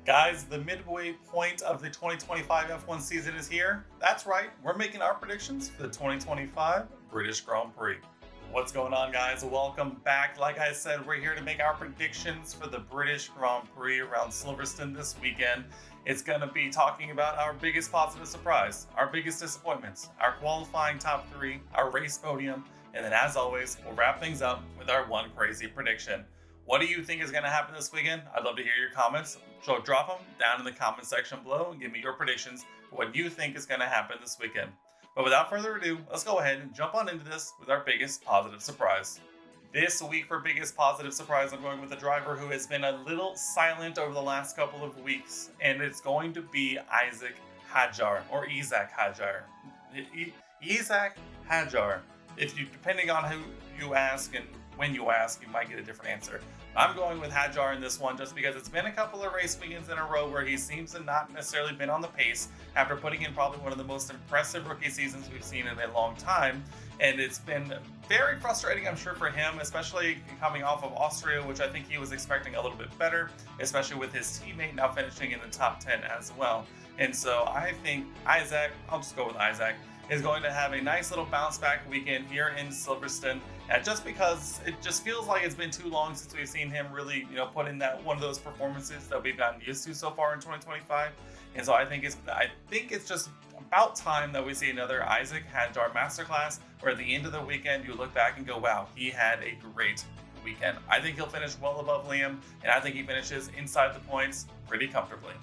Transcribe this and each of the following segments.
Guys, the midway point of the 2025 F1 season is here. That's right, we're making our predictions for the 2025 British Grand Prix. What's going on, guys? Welcome back. Like I said, we're here to make our predictions for the British Grand Prix around Silverstone this weekend. It's going to be talking about our biggest positive surprise, our biggest disappointments, our qualifying top three, our race podium, and then as always, we'll wrap things up with our one crazy prediction. What do you think is going to happen this weekend? I'd love to hear your comments. So drop them down in the comment section below and give me your predictions for what you think is going to happen this weekend. But without further ado, let's go ahead and jump on into this with our biggest positive surprise. This week for biggest positive surprise, I'm going with a driver who has been a little silent over the last couple of weeks, and it's going to be Isaac Hadjar, or Isaac Hadjar. Isaac Hadjar. Depending on who you ask and when you ask, you might get a different answer. I'm going with Hadjar in this one just because it's been a couple of race weekends in a row where he seems to not necessarily been on the pace after putting in probably one of the most impressive rookie seasons we've seen in a long time. And it's been very frustrating, I'm sure, for him, especially coming off of Austria, which I think he was expecting a little bit better, especially with his teammate now finishing in the top 10 as well. And so I think Isaac, I'll just go with Isaac, is going to have a nice little bounce back weekend here in Silverstone. And just because it just feels like it's been too long since we've seen him really, put in that one of those performances that we've gotten used to so far in 2025. And so I think it's just about time that we see another Isaac Hadjar masterclass, where at the end of the weekend you look back and go, wow, he had a great weekend. I think he'll finish well above Liam, and I think he finishes inside the points pretty comfortably.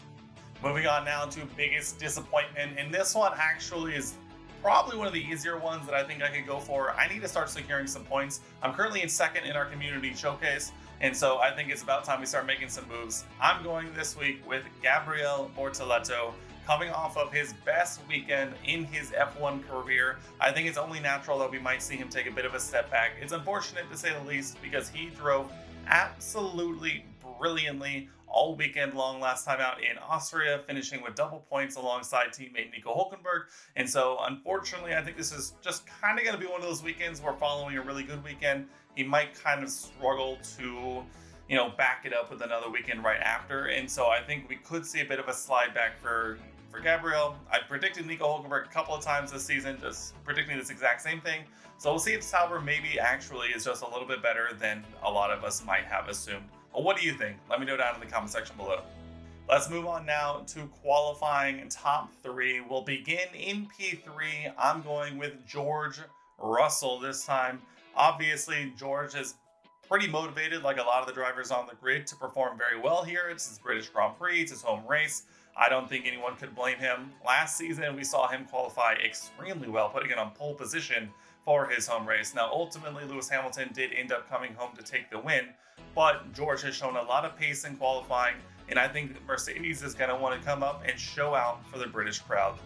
Moving on now to biggest disappointment, and this one actually is probably one of the easier ones that I think I could go for. I need to start securing some points. I'm currently in second in our community showcase, and so I think it's about time we start making some moves. I'm going this week with Gabriele Bortoleto, coming off of his best weekend in his F1 career. I think it's only natural that we might see him take a bit of a step back. It's unfortunate to say the least because he drove absolutely brilliantly all weekend long last time out in Austria, finishing with double points alongside teammate Nico Hülkenberg. And so unfortunately, I think this is just kind of going to be one of those weekends where, following a really good weekend, he might kind of struggle to back it up with another weekend right after. And so I think we could see a bit of a slide back for Gabriel. I predicted Nico Hülkenberg a couple of times this season, just predicting this exact same thing. So we'll see if Sauber maybe actually is just a little bit better than a lot of us might have assumed. Well, what do you think? Let me know down in the comment section below. Let's move on now to qualifying top three. We'll begin in P3. I'm going with George Russell this time. Obviously, George is pretty motivated, like a lot of the drivers on the grid, to perform very well here. It's his British Grand Prix, it's his home race. I don't think anyone could blame him. Last season, we saw him qualify extremely well, putting it on pole position for his home race. Now, ultimately, Lewis Hamilton did end up coming home to take the win, but George has shown a lot of pace in qualifying, and I think Mercedes is going to want to come up and show out for the British crowd.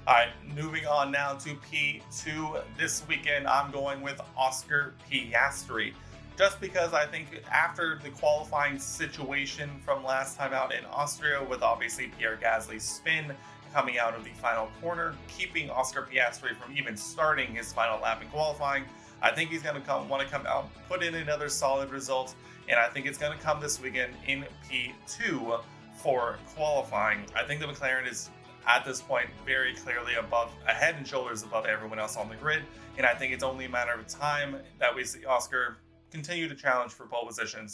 All right, moving on now to P2. This weekend, I'm going with Oscar Piastri, just because I think after the qualifying situation from last time out in Austria, with obviously Pierre Gasly's spin coming out of the final corner, keeping Oscar Piastri from even starting his final lap in qualifying, I think he's going to want to come out, put in another solid result, and I think it's going to come this weekend in P2 for qualifying. I think the McLaren is, at this point, very clearly head and shoulders above everyone else on the grid, and I think it's only a matter of time that we see Oscar continue to challenge for pole position.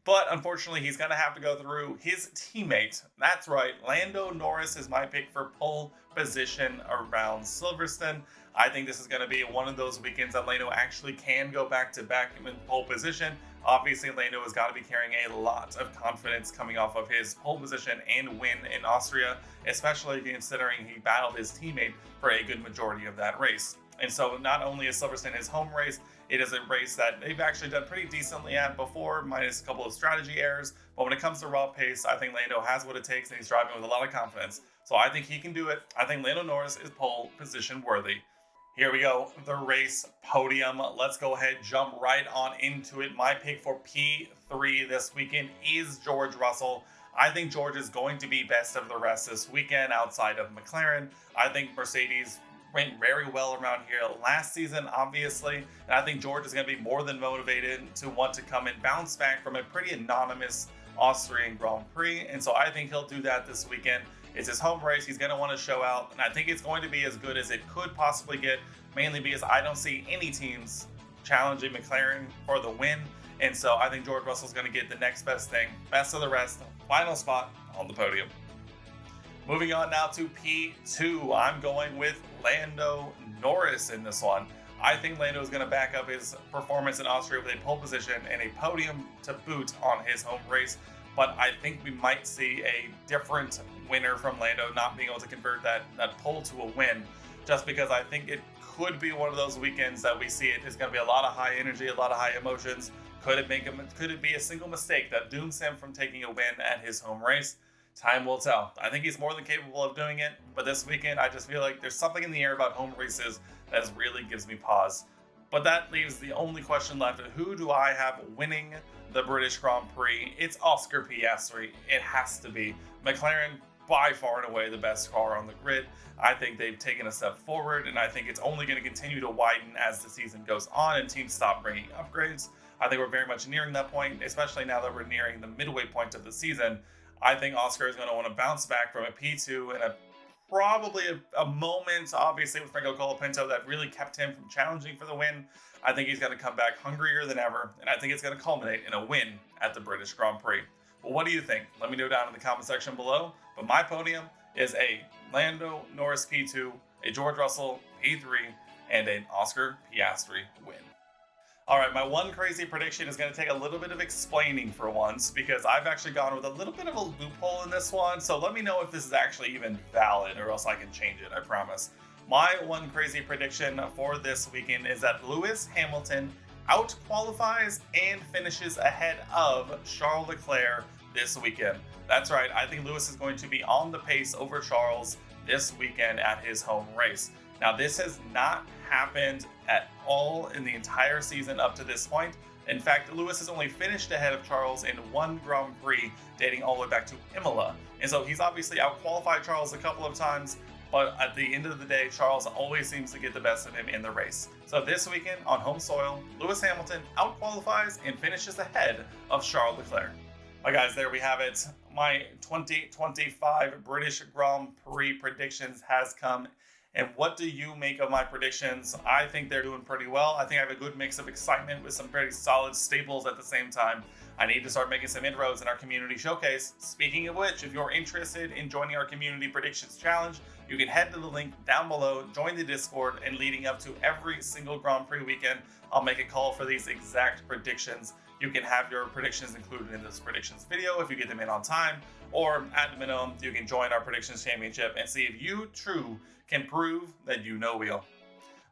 But unfortunately, he's going to have to go through his teammate. That's right, Lando Norris is my pick for pole position around Silverstone. I think this is going to be one of those weekends that Lando actually can go back-to-back in pole position. Obviously, Lando has got to be carrying a lot of confidence coming off of his pole position and win in Austria, especially considering he battled his teammate for a good majority of that race. And so not only is Silverstone his home race, it is a race that they've actually done pretty decently at before, minus a couple of strategy errors. But when it comes to raw pace, I think Lando has what it takes, and he's driving with a lot of confidence. So I think he can do it. I think Lando Norris is pole position worthy. Here we go, the race podium. Let's go ahead, jump right on into it. My pick for P3 this weekend is George Russell. I think George is going to be best of the rest this weekend outside of McLaren. I think Mercedes went very well around here last season, obviously, and I think George is going to be more than motivated to want to come and bounce back from a pretty anonymous Austrian Grand Prix. And so I think he'll do that this weekend. It's his home race. He's going to want to show out. And I think it's going to be as good as it could possibly get, mainly because I don't see any teams challenging McLaren for the win. And so I think George Russell's going to get the next best thing, best of the rest, final spot on the podium. Moving on now to P2, I'm going with Lando Norris in this one. I think Lando is going to back up his performance in Austria with a pole position and a podium to boot on his home race. But I think we might see a different winner from Lando not being able to convert that pole to a win, just because I think it could be one of those weekends that we see it's going to be a lot of high energy, a lot of high emotions. Could it be a single mistake that dooms him from taking a win at his home race? Time will tell. I think he's more than capable of doing it, but this weekend I just feel like there's something in the air about home races that really gives me pause. But that leaves the only question left of who do I have winning the British Grand Prix? It's Oscar Piastri. It has to be. McLaren, by far and away the best car on the grid. I think they've taken a step forward, and I think it's only going to continue to widen as the season goes on and teams stop bringing upgrades. I think we're very much nearing that point, especially now that we're nearing the midway point of the season. I think Oscar is going to want to bounce back from a P2 and probably a moment, obviously, with Franco Colapinto that really kept him from challenging for the win. I think he's going to come back hungrier than ever, and I think it's going to culminate in a win at the British Grand Prix. Well, what do you think? Let me know down in the comment section below. But my podium is a Lando Norris P2, a George Russell P3, and an Oscar Piastri win. All right, my one crazy prediction is going to take a little bit of explaining for once, because I've actually gone with a little bit of a loophole in this one. So let me know if this is actually even valid, or else I can change it, I promise. My one crazy prediction for this weekend is that Lewis Hamilton out-qualifies and finishes ahead of Charles Leclerc this weekend. That's right, I think Lewis is going to be on the pace over Charles this weekend at his home race. Now, this has not happened at all in the entire season up to this point. In fact, Lewis has only finished ahead of Charles in one Grand Prix dating all the way back to Imola. And so he's obviously out-qualified Charles a couple of times, but at the end of the day, Charles always seems to get the best of him in the race. So this weekend on home soil, Lewis Hamilton out-qualifies and finishes ahead of Charles Leclerc. All right, guys, there we have it. My 2025 British Grand Prix predictions has come. And what do you make of my predictions? I think they're doing pretty well. I think I have a good mix of excitement with some pretty solid staples at the same time. I need to start making some inroads in our community showcase. Speaking of which, if you're interested in joining our community predictions challenge, you can head to the link down below, join the Discord, and leading up to every single Grand Prix weekend, I'll make a call for these exact predictions. You can have your predictions included in this predictions video if you get them in on time, or at the minimum, you can join our predictions championship and see if you can prove that you know wheel.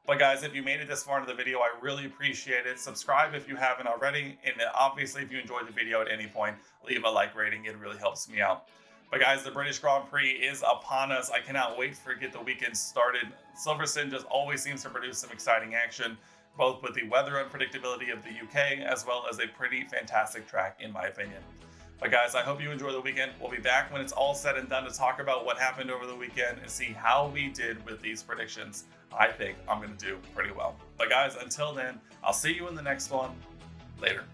But guys, if you made it this far into the video, I really appreciate it. Subscribe if you haven't already, and obviously if you enjoyed the video at any point, leave a like rating. It really helps me out. But guys, the British Grand Prix is upon us. I cannot wait to get the weekend started. Silverstone just always seems to produce some exciting action, both with the weather unpredictability of the UK, as well as a pretty fantastic track in my opinion. But guys, I hope you enjoy the weekend. We'll be back when it's all said and done to talk about what happened over the weekend and see how we did with these predictions. I think I'm going to do pretty well. But guys, until then, I'll see you in the next one. Later.